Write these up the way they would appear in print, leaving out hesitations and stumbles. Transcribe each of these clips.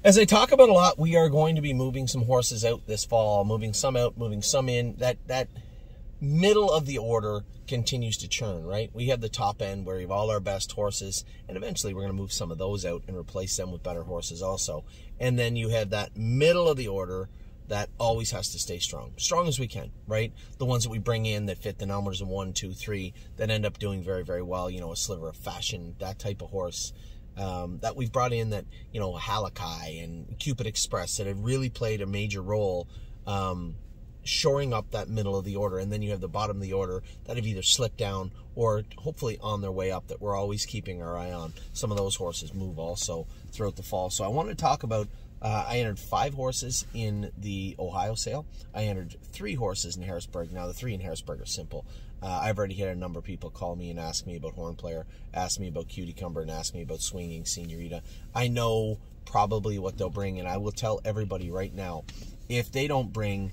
As I talk about a lot, we are going to be moving some horses out this fall, moving some out, moving some in. That middle of the order continues to churn, right? We have the top end where we have all our best horses, and eventually we're going to move some of those out and replace them with better horses also. And then you have that middle of the order that always has to stay strong as we can, right? The ones that we bring in that fit the numbers of 1, 2, 3 that end up doing very, very well, you know, a Sliver of Fashion, that type of horse. That we've brought in, that, you know, Halakai and Cupid Express, that have really played a major role shoring up that middle of the order. And then you have the bottom of the order that have either slipped down or hopefully on their way up, that we're always keeping our eye on. Some of those horses move also throughout the fall. So I want to talk about, I entered 5 horses in the Ohio sale. I entered 3 horses in Harrisburg. Now the 3 in Harrisburg are simple. I've already had a number of people call me and ask me about Horn Player, ask me about Cutie Cumber, and ask me about Swinging Senorita. I know probably what they'll bring, and I will tell everybody right now, if they don't bring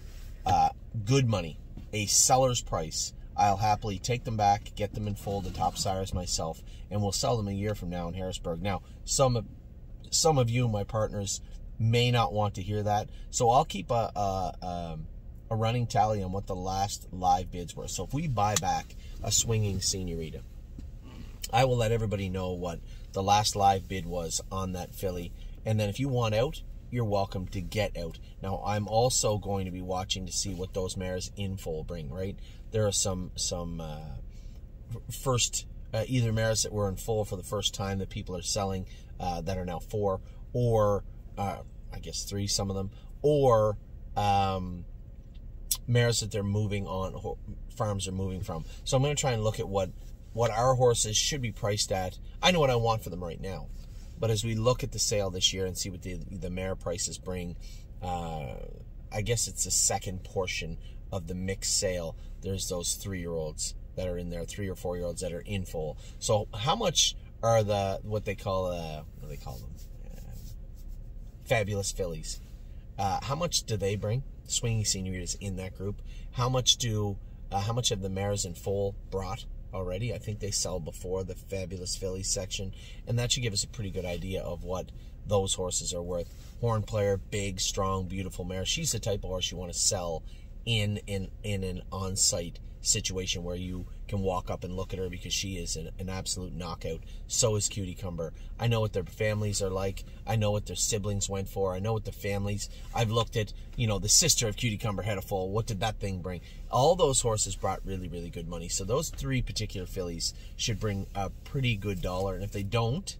good money, a seller's price, I'll happily take them back, get them in full to top sires myself, and we'll sell them a year from now in Harrisburg. Now, some of you, my partners, may not want to hear that, so I'll keep a running tally on what the last live bids were. So if we buy back a Swinging Senorita, I will let everybody know what the last live bid was on that filly, and then if you want out, you're welcome to get out. Now, I'm also going to be watching to see what those mares in full bring, right? There are some first either mares that were in full for the first time that people are selling that are now 4, or I guess 3, some of them, or mares that they're moving on, farms are moving from. So I'm going to try and look at what our horses should be priced at. I know what I want for them right now, but as we look at the sale this year and see what the mare prices bring, I guess it's the second portion of the mixed sale. There's those 3-year-olds that are in there, 3 or 4-year-olds that are in full. So how much are what do they call them? Fabulous fillies. How much do they bring? Swinging Senoritas in that group. How much have the mares in full brought already? I think they sell before the Fabulous Fillies section, and that should give us a pretty good idea of what those horses are worth. Horn Player, big, strong, beautiful mare. She's the type of horse you want to sell in an on-site situation where you can walk up and look at her, because she is an absolute knockout. So is Cutie Cumber. I know what their families are like. I know what their siblings went for. I know what the families. I've looked at, you know, the sister of Cutie Cumber had a foal. What did that thing bring? All those horses brought really, really good money. So those 3 particular fillies should bring a pretty good dollar. And if they don't,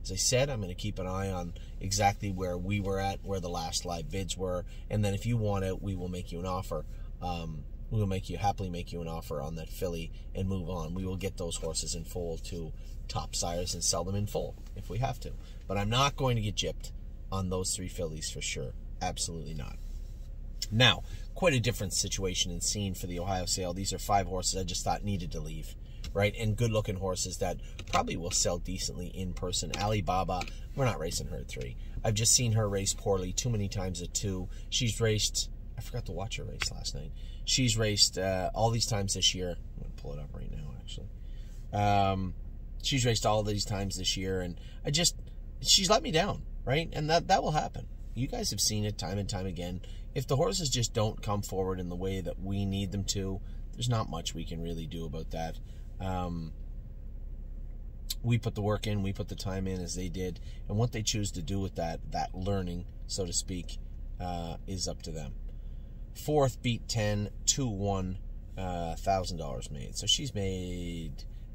as I said, I'm going to keep an eye on exactly where we were at, where the last live bids were, and then if you want it, we will make you an offer. We will happily make you an offer on that filly and move on. We will get those horses in full to top sires and sell them in full if we have to. But I'm not going to get gypped on those 3 fillies for sure. Absolutely not. Now, quite a different situation and scene for the Ohio sale. These are 5 horses I just thought needed to leave, right? And good-looking horses that probably will sell decently in person. Alibaba, we're not racing her at 3. I've just seen her race poorly too many times at 2. She's raced, I forgot to watch her race last night. She's raced all these times this year. I'm going to pull it up right now, actually. She's raced all these times this year, and she's let me down, right? And that will happen. You guys have seen it time and time again. If the horses just don't come forward in the way that we need them to, there's not much we can really do about that. We put the work in, we put the time in as they did, and what they choose to do with that learning, so to speak, is up to them. 4th beat 10, 2-1, $1,000 made. So she's made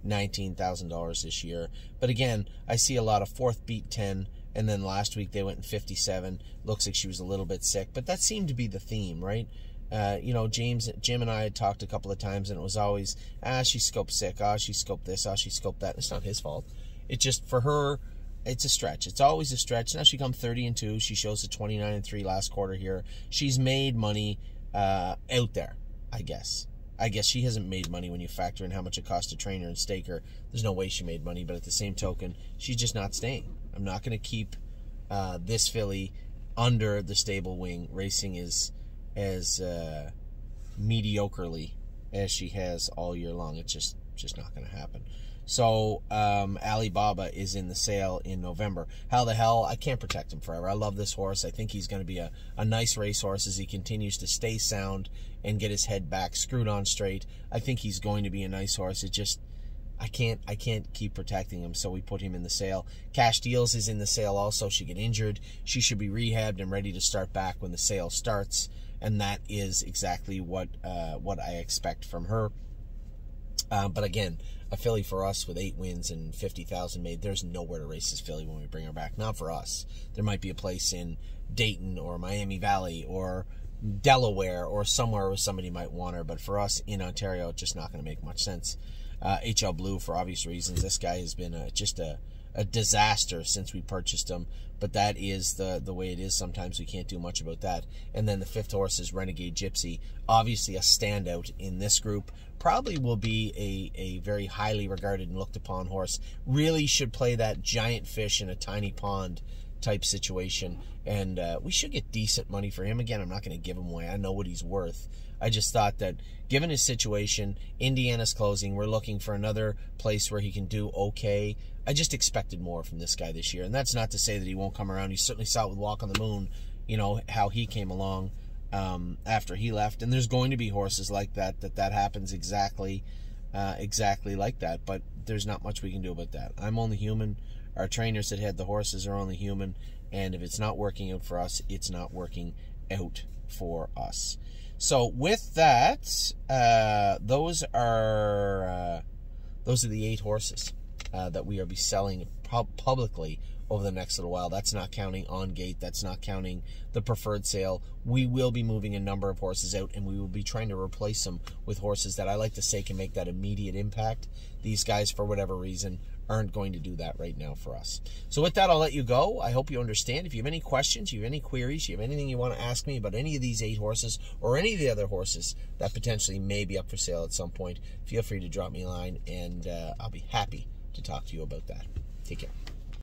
$19,000 this year. But again, I see a lot of 4th beat 10, and then last week they went in 57. Looks like she was a little bit sick, but that seemed to be the theme, right? You know, Jim and I had talked a couple of times, and it was always, she scoped sick, she scoped this, she scoped that. It's not his fault. It just, for her, it's a stretch. It's always a stretch. Now she come 30-2. She shows a 29-3 last quarter here. She's made money out there, I guess. I guess she hasn't made money when you factor in how much it costs to train her and stake her. There's no way she made money, but at the same token, she's just not staying. I'm not going to keep this filly under the stable wing racing as mediocrely as she has all year long. It's just not going to happen. So Alibaba is in the sale in November. How the hell? I can't protect him forever. I love this horse. I think he's going to be a nice racehorse as he continues to stay sound and get his head back screwed on straight. I think he's going to be a nice horse. It just, I can't keep protecting him, so we put him in the sale. Cash Deals is in the sale also. She get injured. She should be rehabbed and ready to start back when the sale starts, and that is exactly what I expect from her. But again, a filly for us with 8 wins and 50,000 made, there's nowhere to race this filly when we bring her back. Not for us. There might be a place in Dayton or Miami Valley or Delaware or somewhere where somebody might want her, but for us in Ontario, it's just not going to make much sense. HL Blue, for obvious reasons, this guy has been just a disaster since we purchased him, but that is the way it is. Sometimes we can't do much about that. And then the 5th horse is Renegade Gypsy, obviously a standout in this group. Probably will be a very highly regarded and looked upon horse. Really should play that giant fish in a tiny pond type situation, and we should get decent money for him. Again, I'm not going to give him away. I know what he's worth. I just thought that given his situation, Indiana's closing, we're looking for another place where he can do okay. I just expected more from this guy this year, and that's not to say that he won't come around. You certainly saw it with Walk on the Moon, you know, how he came along after he left, and there's going to be horses like that happens exactly like that, but there's not much we can do about that. I'm only human. Our trainers that had the horses are only human, and if it's not working out for us, it's not working out for us. So with that, those are the 8 horses that we will be selling publicly over the next little while. That's not counting On Gate. That's not counting the preferred sale. We will be moving a number of horses out, and we will be trying to replace them with horses that I like to say can make that immediate impact. These guys, for whatever reason, aren't going to do that right now for us. So with that, I'll let you go. I hope you understand. If you have any questions, you have any queries, you have anything you want to ask me about any of these 8 horses or any of the other horses that potentially may be up for sale at some point, feel free to drop me a line, and I'll be happy to talk to you about that. Take care.